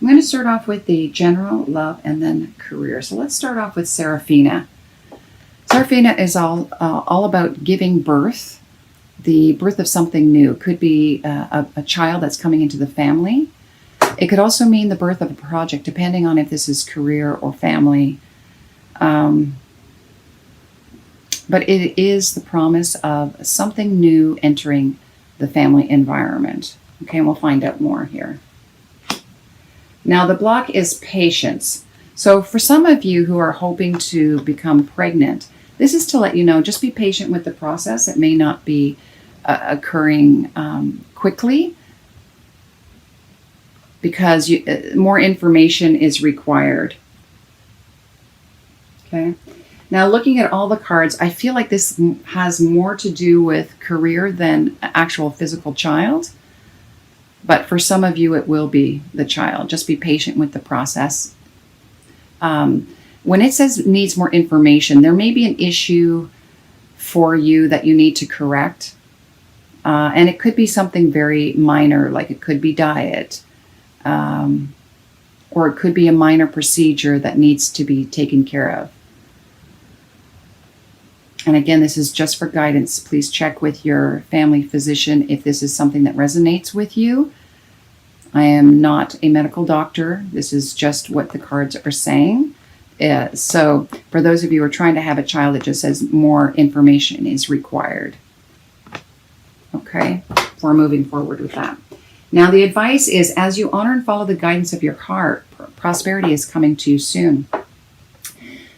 I'm going to start off with the general, love, and then career. So let's start off with Serafina. Serafina is all about giving birth, the birth of something new. It could be a child that's coming into the family. It could also mean the birth of a project, depending on if this is career or family. But it is the promise of something new entering the family environment. Okay, and we'll find out more here. Now, the block is patience. So for some of you who are hoping to become pregnant, this is to let you know, just be patient with the process. It may not be occurring quickly because more information is required. Okay. Now, looking at all the cards, I feel like this has more to do with career than actual physical child. But for some of you, it will be the child. Just be patient with the process. When it says needs more information, there may be an issue for you that you need to correct. And it could be something very minor, like it could be diet. Or it could be a minor procedure that needs to be taken care of. And again, this is just for guidance. Please check with your family physician if this is something that resonates with you. I am not a medical doctor. This is just what the cards are saying. So for those of you who are trying to have a child, it just says more information is required. Okay, we're moving forward with that. Now, the advice is, as you honor and follow the guidance of your heart, prosperity is coming to you soon.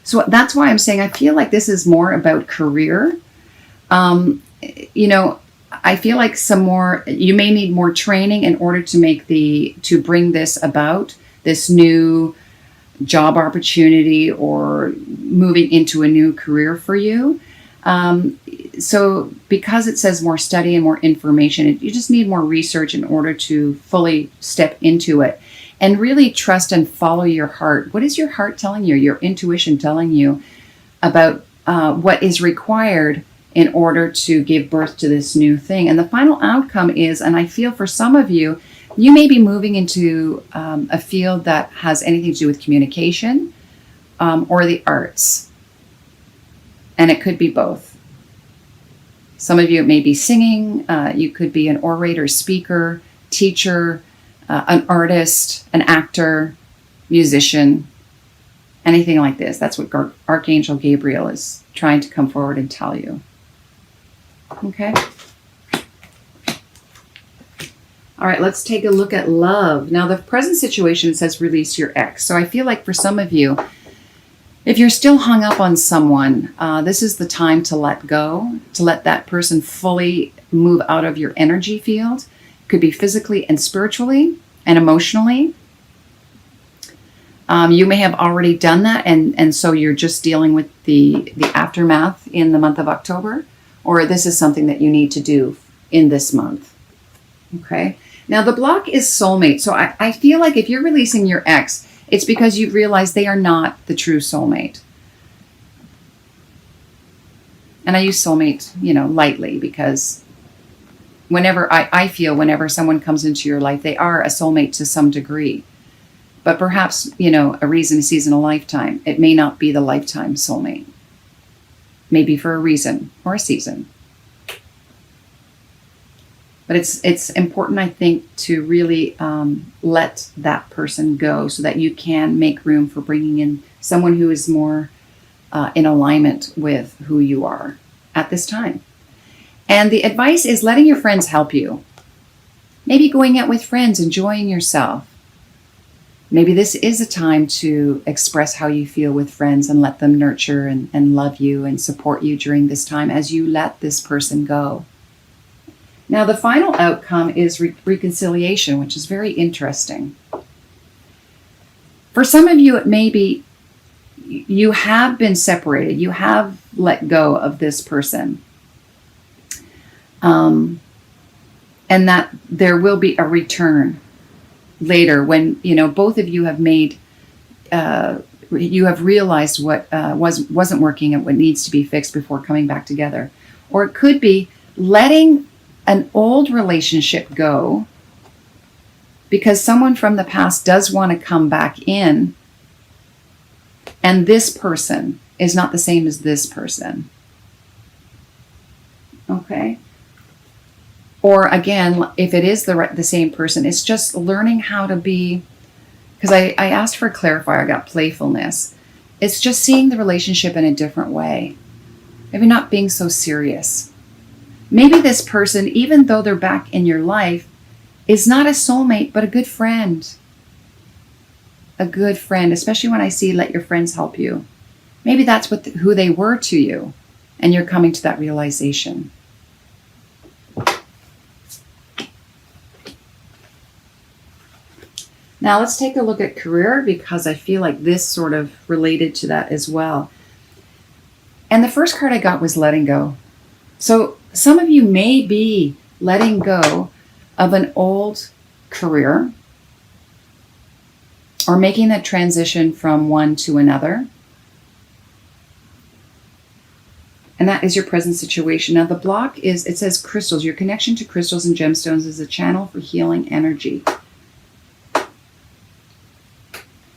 So that's why I'm saying I feel like this is more about career. I feel like you may need more training in order to bring this about, this new job opportunity or moving into a new career for you. So because it says more study and more information, you just need more research in order to fully step into it. And really trust and follow your heart. What is your heart telling you? Your intuition telling you about what is required in order to give birth to this new thing. And the final outcome is, and I feel for some of you, you may be moving into a field that has anything to do with communication or the arts. And it could be both. Some of you, it may be singing. You could be an orator, speaker, teacher, an artist, an actor, musician, anything like this. That's what Archangel Gabriel is trying to come forward and tell you. Okay? All right, let's take a look at love. Now, the present situation says release your ex. So I feel like for some of you, if you're still hung up on someone, this is the time to let go, to let that person fully move out of your energy field. Could be physically and spiritually and emotionally. You may have already done that, and so you're just dealing with the aftermath in the month of October, or this is something that you need to do in this month. Okay. Now, the block is soulmate. So I feel like if you're releasing your ex, it's because you've realized they are not the true soulmate. And I use soulmate, lightly because I feel whenever someone comes into your life, they are a soulmate to some degree. But perhaps, a reason, a season, a lifetime. It may not be the lifetime soulmate. Maybe for a reason or a season. But it's important, I think, to really let that person go so that you can make room for bringing in someone who is more in alignment with who you are at this time. And the advice is letting your friends help you. Maybe going out with friends, enjoying yourself. Maybe this is a time to express how you feel with friends and let them nurture and love you and support you during this time as you let this person go. Now, the final outcome is reconciliation, which is very interesting. For some of you, it may be you have been separated. You have let go of this person. And that there will be a return later when, both of you have made, you have realized what wasn't working and what needs to be fixed before coming back together. Or it could be letting an old relationship go because someone from the past does want to come back in, and this person is not the same as this person. Okay? Or again, if it is the same person, it's just learning how to be, because I asked for a clarifier, I got playfulness. It's just seeing the relationship in a different way. Maybe not being so serious. Maybe this person, even though they're back in your life, is not a soulmate, but a good friend. A good friend, especially when I see let your friends help you. Maybe that's who they were to you, and you're coming to that realization. Now let's take a look at career, because I feel like this sort of related to that as well. And the first card I got was letting go. So some of you may be letting go of an old career, or making that transition from one to another. And that is your present situation. Now the block is, it says crystals. Your connection to crystals and gemstones is a channel for healing energy.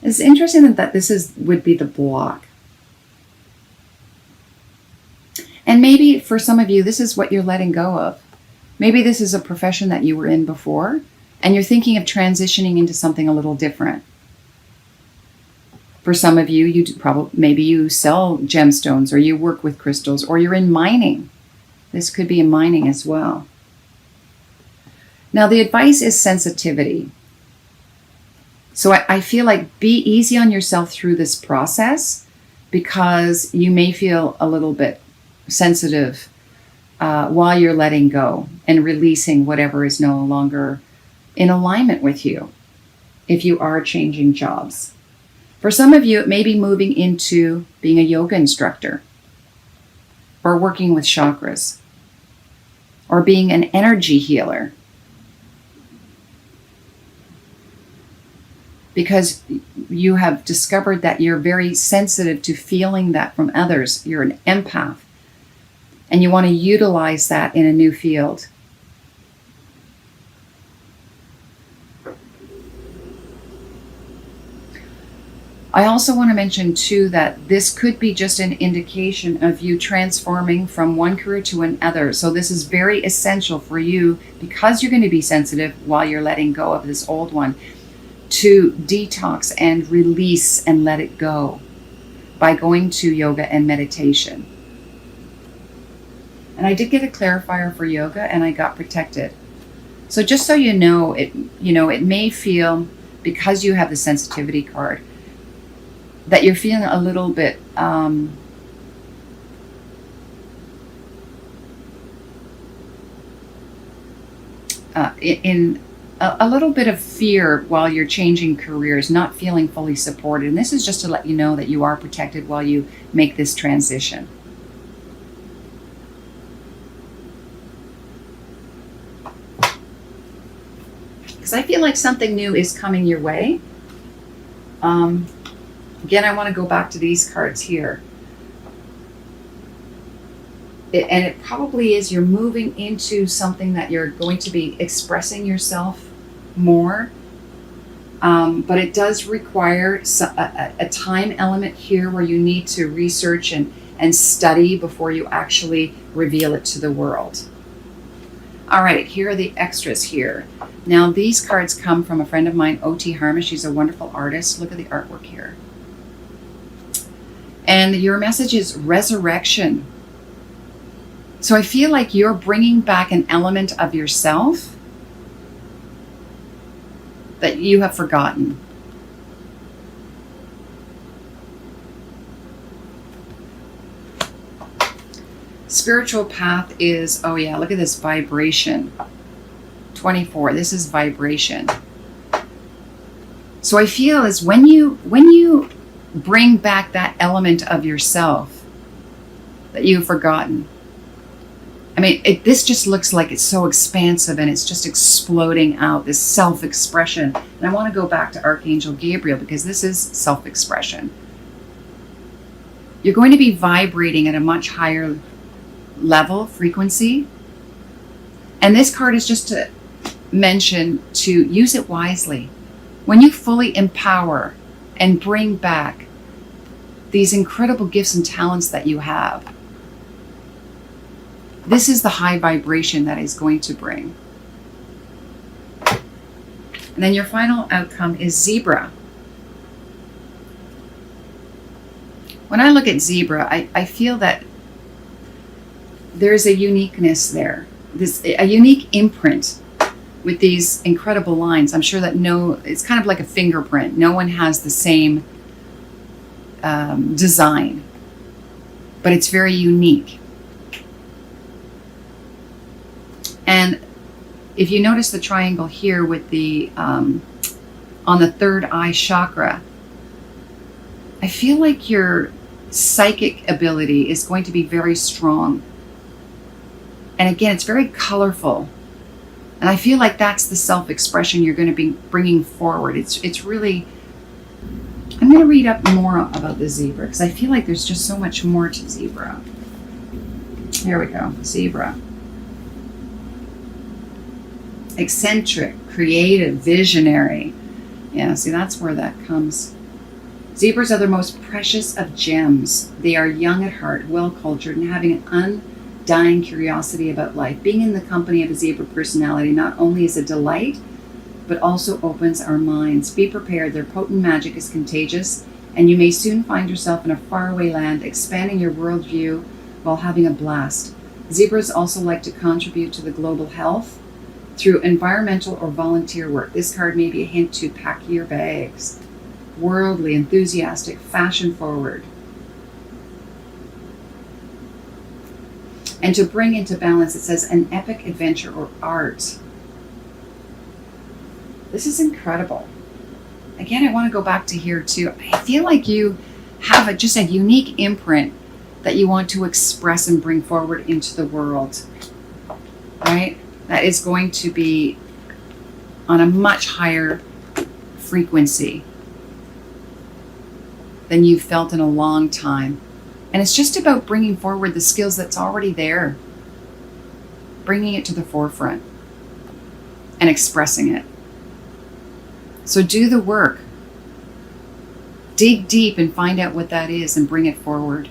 It's interesting that this would be the block. And maybe for some of you, this is what you're letting go of. Maybe this is a profession that you were in before, and you're thinking of transitioning into something a little different. For some of you, maybe you sell gemstones, or you work with crystals, or you're in mining. This could be in mining as well. Now the advice is sensitivity. So I feel like be easy on yourself through this process, because you may feel a little bit sensitive while you're letting go and releasing whatever is no longer in alignment with you if you are changing jobs. For some of you, it may be moving into being a yoga instructor, or working with chakras, or being an energy healer. Because you have discovered that you're very sensitive to feeling that from others. You're an empath. And you want to utilize that in a new field. I also want to mention too that this could be just an indication of you transforming from one career to another. So this is very essential for you, because you're going to be sensitive while you're letting go of this old one, to detox and release and let it go by going to yoga and meditation. And I did get a clarifier for yoga, and I got protected. So just so you know, it may feel, because you have the sensitivity card, that you're feeling a little bit in a little bit of fear while you're changing careers, not feeling fully supported. And this is just to let you know that you are protected while you make this transition. Because I feel like something new is coming your way. Again, I want to go back to these cards here. And it probably is, you're moving into something that you're going to be expressing yourself more. But it does require a time element here where you need to research and study before you actually reveal it to the world. All right, here are the extras here. Now, these cards come from a friend of mine, O.T. Harmish. She's a wonderful artist. Look at the artwork here. And your message is resurrection. So I feel like you're bringing back an element of yourself that you have forgotten. Spiritual path is, oh yeah, look at this vibration. 24, this is vibration. So I feel is when you bring back that element of yourself that you've forgotten. I mean, this just looks like it's so expansive, and it's just exploding out, this self-expression. And I want to go back to Archangel Gabriel, because this is self-expression. You're going to be vibrating at a much higher level, frequency. And this card is just mention to use it wisely. When you fully empower and bring back these incredible gifts and talents that you have, this is the high vibration that is going to bring. And then your final outcome is Zebra. When I look at Zebra, I feel that there's a uniqueness there, a unique imprint with these incredible lines. I'm sure that it's kind of like a fingerprint. No one has the same design, but it's very unique. And if you notice the triangle here with the on the third eye chakra, I feel like your psychic ability is going to be very strong. And again, it's very colorful. And I feel like that's the self-expression you're going to be bringing forward. It's really, I'm going to read up more about the zebra because I feel like there's just so much more to zebra. Here we go, zebra. Eccentric, creative, visionary. Yeah, see, that's where that comes. Zebras are the most precious of gems. They are young at heart, well-cultured, and having an undying curiosity about life. Being in the company of a zebra personality not only is a delight, but also opens our minds. Be prepared. Their potent magic is contagious, and you may soon find yourself in a faraway land, expanding your worldview while having a blast. Zebras also like to contribute to the global health through environmental or volunteer work. This card may be a hint to pack your bags. Worldly, enthusiastic, fashion forward. And to bring into balance, it says an epic adventure or art. This is incredible. Again, I want to go back to here too. I feel like you have just a unique imprint that you want to express and bring forward into the world, right? That is going to be on a much higher frequency than you've felt in a long time. And it's just about bringing forward the skills that's already there, bringing it to the forefront and expressing it. So do the work. Dig deep and find out what that is and bring it forward.